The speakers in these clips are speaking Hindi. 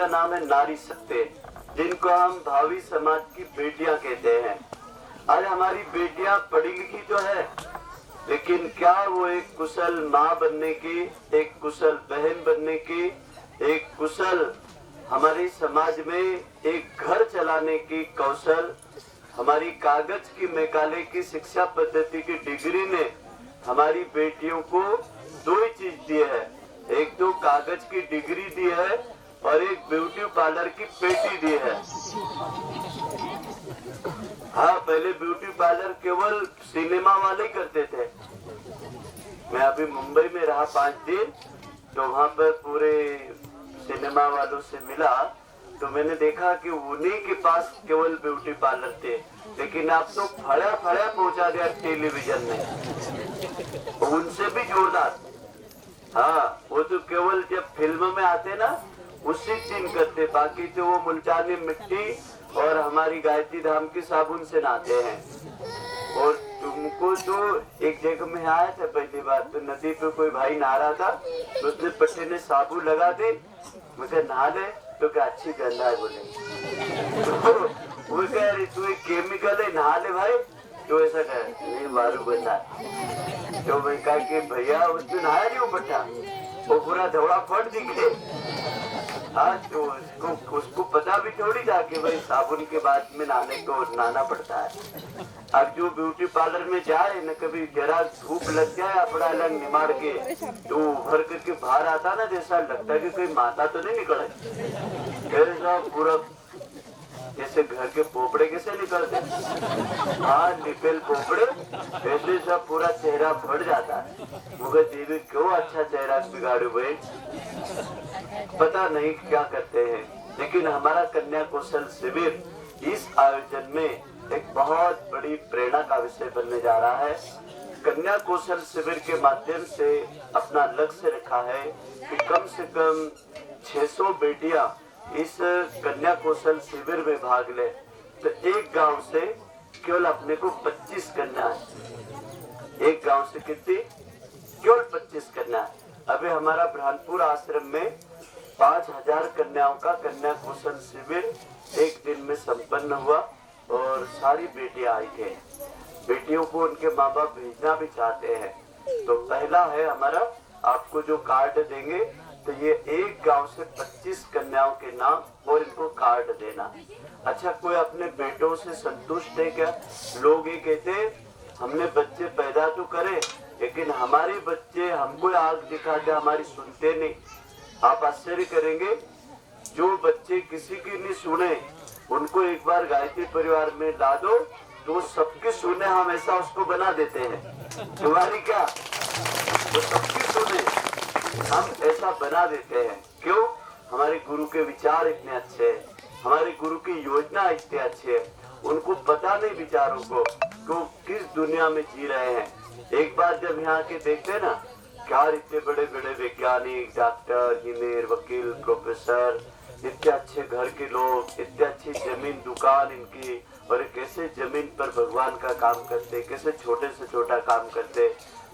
का नाम है नारी शक्ति, जिनको हम भावी समाज की बेटियां कहते हैं। आज हमारी बेटियां पढ़ी लिखी तो है, लेकिन क्या वो एक कुशल माँ बनने की, एक कुशल बहन बनने की, एक कुशल हमारे समाज में एक घर चलाने की कौशल, हमारी कागज की मैकाले की शिक्षा पद्धति की डिग्री ने हमारी बेटियों को दो ही चीज दी है, एक तो कागज की डिग्री दी है और एक ब्यूटी पार्लर की पेटी दी है। हाँ, पहले ब्यूटी पार्लर केवल सिनेमा वाले करते थे। मैं अभी मुंबई में रहा 5 दिन, तो वहाँ पर पूरे सिनेमा वालों से मिला, तो मैंने देखा कि उन्हीं के पास केवल ब्यूटी पार्लर थे, लेकिन अब तो फड़ा फड़ा पहुंचा दिया टेलीविजन में, उनसे भी जोरदार। हाँ, वो तो केवल जब फिल्म में आते ना उसी दिन करते, बाकी तो वो मुल्तानी मिट्टी और हमारी गायत्री धाम की साबुन से नहाते हैं। और तुमको तो एक जगह में आया था पहली बार, तो नदी पे कोई भाई नहा रहा था, तो उसने पट्टे ने साबुन लगा दी, मुझे नहा ले, तो क्या अच्छी गंदा है बोले। तो वो कह रही तू केमिकल है, नहा ले भाई, तो ऐसा कह नहीं मारू बता। तो मैं कहा कि भैया उसने नहाया नहीं, वो बट्टा वो पूरा धोड़ा फट दिखे। हाँ, तो उसको पता भी थोड़ी था कि भाई साबुन के बाद में नहाने को नहाना पड़ता है। अब जो ब्यूटी पार्लर में जाए न, कभी जरा धूप लग जाए अपना अलग निमाड़ के, तो उभर करके बाहर आता ना, जैसा लगता है कि कोई माता तो नहीं निकले, ऐसा पूरा जैसे घर के पोपड़े कैसे निकलते, हाँ निकल पोपड़े, ऐसे सब पूरा चेहरा फट जाता है। मगर देवी क्यों अच्छा चेहरा बिगाड़े भाई, पता नहीं क्या करते हैं। लेकिन हमारा कन्या कौशल शिविर इस आयोजन में एक बहुत बड़ी प्रेरणा का विषय बनने जा रहा है। कन्या कौशल शिविर के माध्यम से अपना लक्ष्य रखा है कि कम से कम 600 बेटियां इस कन्या कौशल शिविर में भाग ले, तो एक गांव से केवल अपने को 25 करना है। एक गांव से कितनी? केवल 25 करना है। अभी हमारा ब्रह्मपुर आश्रम में 5000 कन्याओं का कन्या कौशल शिविर एक दिन में संपन्न हुआ और सारी बेटियां आई थे। बेटियों को उनके माँ बाप भेजना भी चाहते हैं। तो पहला है हमारा, आपको जो कार्ड देंगे, तो ये एक गांव से 25 कन्याओं के नाम और इनको कार्ड देना। अच्छा, कोई अपने बेटों से संतुष्ट है क्या? लोग ये कहते हैं हमने बच्चे पैदा तो करे, लेकिन हमारे बच्चे हमको आग दिखाते, हमारी सुनते नहीं। आप आश्चर्य करेंगे, जो बच्चे किसी की नहीं सुने उनको एक बार गायत्री परिवार में ला दो, तो सबकी सुने, हम ऐसा उसको बना देते हैं। तुम्हारी क्या, वो सबकी सुने हम ऐसा बना देते हैं। क्यों? हमारे गुरु के विचार इतने अच्छे हैं, हमारे गुरु की योजना इतने अच्छे है, उनको पता नहीं विचारों को तो किस दुनिया में जी रहे हैं। एक बार जब यहाँ के देखते ना, क्या इतने बड़े बड़े वैज्ञानिक, डॉक्टर, इंजीनियर, वकील, प्रोफेसर, इतने अच्छे घर के लोग, इतने अच्छी जमीन दुकान इनकी, और कैसे जमीन पर भगवान का काम करते, कैसे छोटे से छोटा काम करते।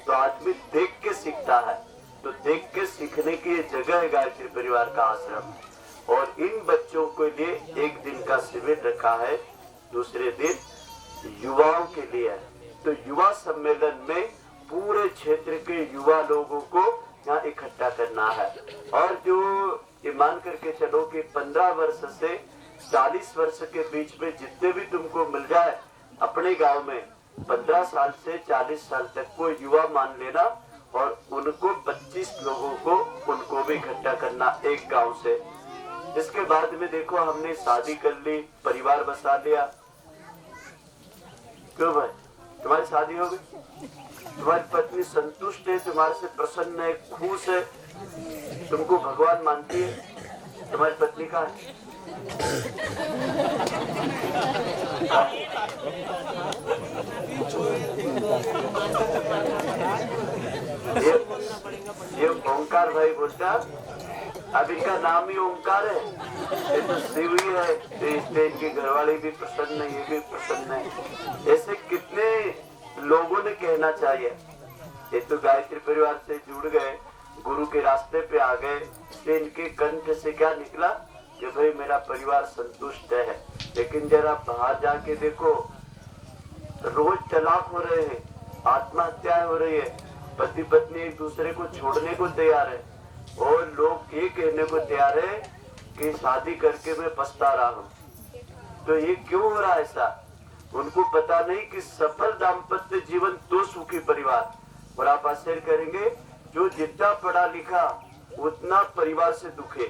तो आदमी देख के सीखता है, तो देख के सीखने की ये जगह है गायत्री परिवार का आश्रम। और इन बच्चों के लिए एक दिन का शिविर रखा है, दूसरे दिन युवाओं के लिए है। तो युवा सम्मेलन में पूरे क्षेत्र के युवा लोगों को यहाँ इकट्ठा करना है। और जो ये मान करके चलो कि 15 वर्ष से 40 वर्ष के बीच में जितने भी तुमको मिल जाए अपने गांव में, 15 साल से 40 साल तक को युवा मान लेना, और उनको 25 लोगों को उनको भी इकट्ठा करना एक गांव से। इसके बाद में देखो, हमने शादी कर ली, परिवार बसा लिया। क्यों भाई, तुम्हारी शादी हो गई, तुम्हारी पत्नी संतुष्ट है, तुम्हारे से प्रसन्न है, खुश है, तुमको भगवान मानती है, तुम्हारी पत्नी कहाँ है? ये ओंकार भाई बोलता, अब इनका नाम ही ओंकार है, ये तो शिव ही है, तो इनकी घरवाली भी प्रसन्न है, ये भी प्रसन्न है। ऐसे कितने लोगों ने कहना चाहिए। ये तो गायत्री परिवार से जुड़ गए, गुरु के रास्ते पे आ गए, तो इनके कंठ से क्या निकला? कि भाई मेरा परिवार संतुष्ट है। लेकिन जरा बाहर जाके देखो, रोज तलाक हो रहे हैं, आत्महत्याएं हो रही है, पति पत्नी एक दूसरे को छोड़ने को तैयार है, और लोग ये कहने को तैयार है कि शादी करके मैं पछता रहा हूँ। तो ये क्यों हो रहा है ऐसा? उनको पता नहीं कि सफल दाम्पत्य जीवन तो सुखी परिवार। और आप आश्चर्य करेंगे, जो जितना पढ़ा लिखा उतना परिवार से दुखे।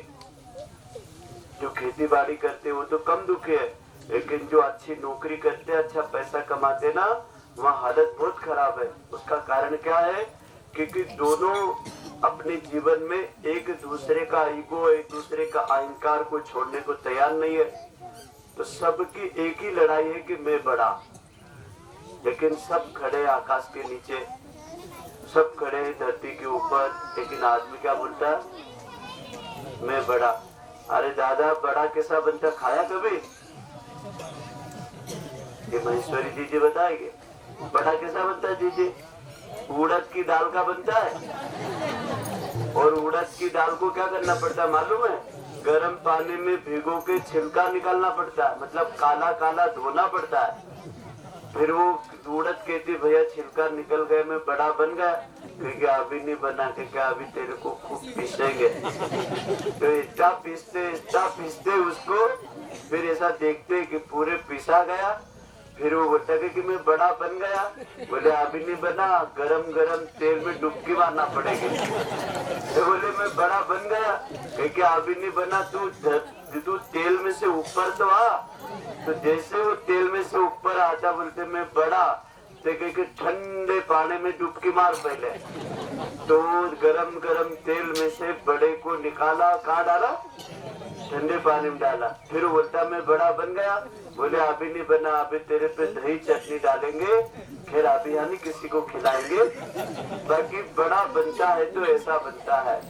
जो खेती बाड़ी करते वो तो कम दुखे है, लेकिन जो अच्छी नौकरी करते, अच्छा पैसा कमाते ना, वहाँ हालत बहुत खराब है। उसका कारण क्या है? क्योंकि दोनों अपने जीवन में एक दूसरे का ईगो, एक दूसरे का अहंकार को छोड़ने को तैयार नहीं है। तो सबकी एक ही लड़ाई है कि मैं बड़ा, लेकिन सब खड़े आकाश के नीचे, सब खड़े हैं धरती के ऊपर, लेकिन आदमी क्या बोलता है? मैं बड़ा। अरे दादा, बड़ा कैसा बनता, खाया कभी? ये महेश्वरी दीदी बताएंगे बड़ा कैसा बनता है। दीदी, उड़द की दाल का बनता है, और उड़द की दाल को क्या करना पड़ता है मालूम है? गर्म पानी में भिगो के छिलका निकालना पड़ता है, मतलब काला काला धोना पड़ता है। फिर वो उड़द कहती, भैया छिलका निकल गए, मैं बड़ा बन गया। क्योंकि अभी नहीं बना के, क्या अभी तेरे को खूब पीसेंगे। तो इतना पीसते उसको, फिर ऐसा देखते कि पूरे पिसा गया। फिर वो बोलता है कि मैं बड़ा बन गया। बोले अभी नहीं बना, गरम गरम तेल में डुबकी मारना पड़ेगी। तो बोले मैं बड़ा बन गया, क्योंकि अभी नहीं बना, तू तेल में से ऊपर तो आ। तो जैसे वो तेल में से ऊपर आता, बोलते मैं बड़ा, तो ठंडे पानी में डुबकी मार पहले। तो गरम गरम तेल में से बड़े को निकाला, कहाँ डाला? ठंडे पानी में डाला। फिर वो बोलता मैं बड़ा बन गया। बोले अभी नहीं बना, अभी तेरे पे दही चटनी डालेंगे, फिर अभी यानी किसी को खिलाएंगे। बाकी बड़ा बनता है तो ऐसा बनता है।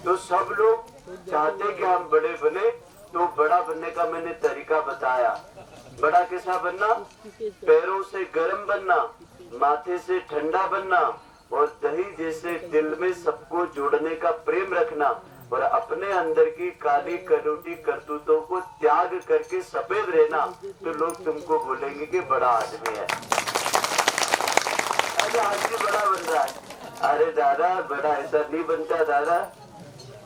तो सब लोग चाहते कि हम बड़े बने, तो बड़ा बनने का मैंने तरीका बताया। बड़ा कैसा बनना? पैरों से गर्म बनना, माथे से ठंडा बनना, और दही जैसे दिल में सबको जोड़ने का प्रेम रखना, और अपने अंदर की काली करोटी करतूतों को त्याग करके सफेद रहना। तो लोग तुमको बोलेंगे कि बड़ा आदमी है। अरे आदमी बड़ा बन रहा है। अरे दादा, बड़ा ऐसा नहीं बनता दादा,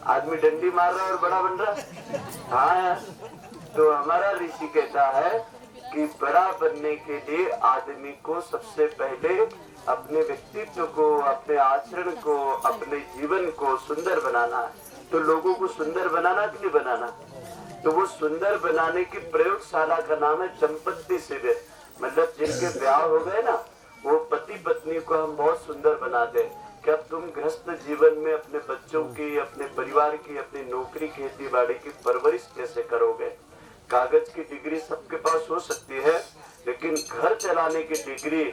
आदमी डंडी मार रहा है और बड़ा बन रहा है। हाँ, तो हमारा ऋषि कहता है कि बड़ा बनने के लिए आदमी को सबसे पहले अपने व्यक्तित्व को, अपने आचरण को, अपने जीवन को सुंदर बनाना है। तो लोगों को सुंदर बनाना कि नहीं बनाना? तो वो सुंदर बनाने की प्रयोगशाला का नाम है दंपत्ति शिविर। मतलब जिनके ब्याह हो गए ना, वो पति पत्नी को हम बहुत सुंदर बनाते हैं। कि अब तुम गृहस्थ जीवन में अपने बच्चों की, अपने परिवार की, अपनी नौकरी, खेती बाड़ी की परवरिश कैसे करोगे? कागज की डिग्री सबके पास हो सकती है, लेकिन घर चलाने की डिग्री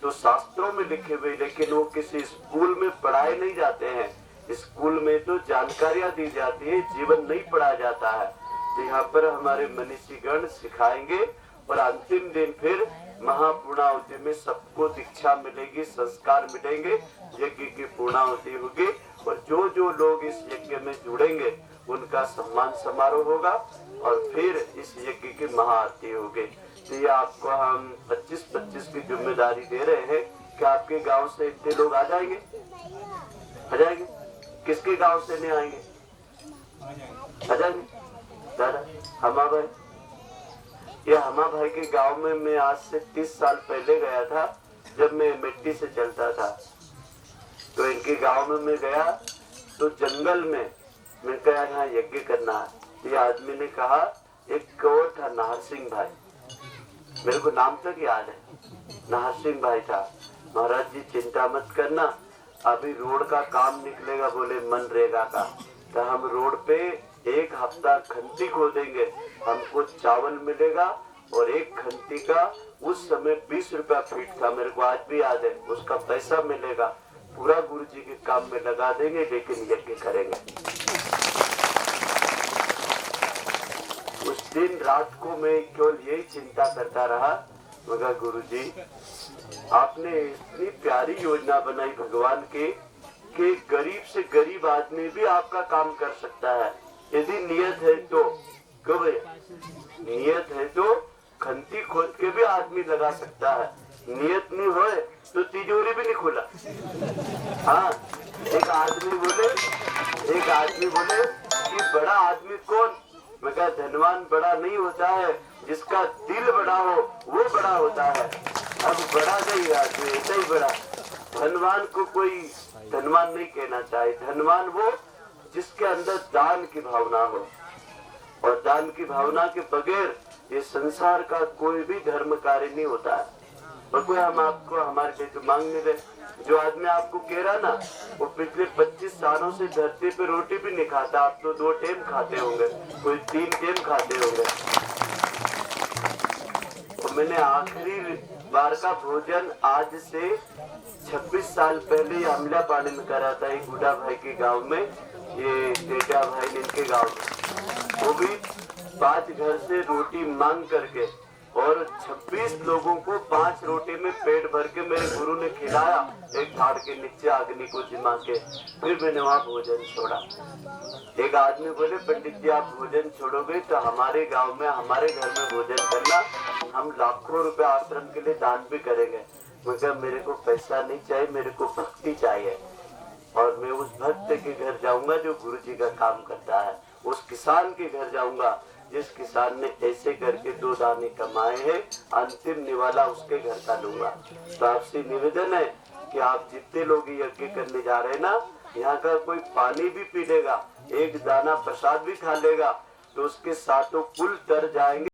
तो शास्त्रों में लिखे हुए, लेकिन वो किसी स्कूल में पढ़ाए नहीं जाते हैं। स्कूल में तो जानकारियां दी जाती है, जीवन नहीं पढ़ाया जाता है। तो यहाँ पर हमारे मनीषीगण सिखाएंगे, और अंतिम दिन फिर महापूर्णाहुति में सबको दीक्षा मिलेगी, संस्कार मिलेंगे, यज्ञ की पूर्णाहुति होगी, और जो जो लोग इस यज्ञ में जुड़ेंगे उनका सम्मान समारोह होगा, और फिर इस यज्ञ की महाआरती होगी। तो ये आपको हम 25-25 की जिम्मेदारी दे रहे हैं कि आपके गांव से इतने लोग आ जाएंगे। आ जाएंगे? किसके गांव से नहीं आएंगे? आ जाएंगे दादा। हमा भाई, ये हमा भाई के गांव में मैं आज से 30 साल पहले गया था, जब मैं मिट्टी से चलता था। तो इनके गांव में मैं गया, तो जंगल में मैं कहा यहाँ यज्ञ करना है। तो ये आदमी ने कहा, एक और था नाहर सिंह भाई, मेरे को नाम तक याद है, नाहर सिंह भाई था। महाराज जी चिंता मत करना, अभी रोड का काम निकलेगा, बोले मनरेगा का। तो हम रोड पे 1 हफ्ता खंती खोदेंगे, हमको चावल मिलेगा, और 1 खंती का उस समय 20 रुपया फीट था, मेरे को आज भी याद है। उसका पैसा मिलेगा, पूरा गुरु जी के काम में लगा देंगे, लेकिन यज्ञ करेंगे। उस दिन रात को मैं केवल यही चिंता करता रहा, मगर गुरु जी आपने इतनी प्यारी योजना बनाई भगवान की, कि गरीब से गरीब आदमी भी आपका काम कर सकता है, यदि नियत है तो। क्यों भैया? नियत है तो खंती खोद के भी आदमी लगा सकता है, नियत नहीं हो तो तिजोरी भी नहीं खुला। हाँ, एक आदमी बोले कि बड़ा आदमी कौन? मैं कहा धनवान बड़ा नहीं होता है, जिसका दिल बड़ा हो वो बड़ा होता है। अब बड़ा नहीं आदमी ऐसा ही बड़ा। धनवान को कोई धनवान नहीं कहना चाहिए, धनवान वो जिसके अंदर दान की भावना हो, और दान की भावना के बगैर ये संसार का कोई भी धर्म कार्य नहीं होता है। और कोई हम आपको हमारे लिए तो मांग नहीं रहे। जो आदमी आपको कह रहा ना, वो पिछले 25 सालों से धरती पे रोटी भी नहीं खाता। आप तो 2 टाइम खाते होंगे, कोई 3 टाइम खाते होंगे। तो मैंने आखिरी बार का भोजन आज से 26 साल पहले अमला पानी में करा था, एक गुडा भाई के गांव में, ये डेटा भाई इनके गांव में। वो भी 5 घर से रोटी मांग करके, और 26 लोगों को 5 रोटी में पेट भर के मेरे गुरु ने खिलाया, एक झाड़ के नीचे अग्नि को जिमा के। फिर मैंने वहाँ भोजन छोड़ा। एक आदमी बोले पंडित जी आप भोजन छोड़ोगे तो हमारे गांव में हमारे घर में भोजन करना, हम लाखों रुपए आश्रम के लिए दान भी करेंगे। मगर मेरे को पैसा नहीं चाहिए, मेरे को भक्ति चाहिए, और मैं उस भक्त के घर जाऊंगा जो गुरु जी का काम करता है, उस किसान के घर जाऊंगा जिस किसान ने ऐसे करके 2 दाने कमाए हैं, अंतिम निवाला उसके घर का लूंगा। तो आपसे निवेदन है कि आप जितने लोग यज्ञ करने जा रहे हैं ना, यहाँ का कोई पानी भी पी लेगा, एक दाना प्रसाद भी खा लेगा, तो उसके साथों कुल तर जाएंगे।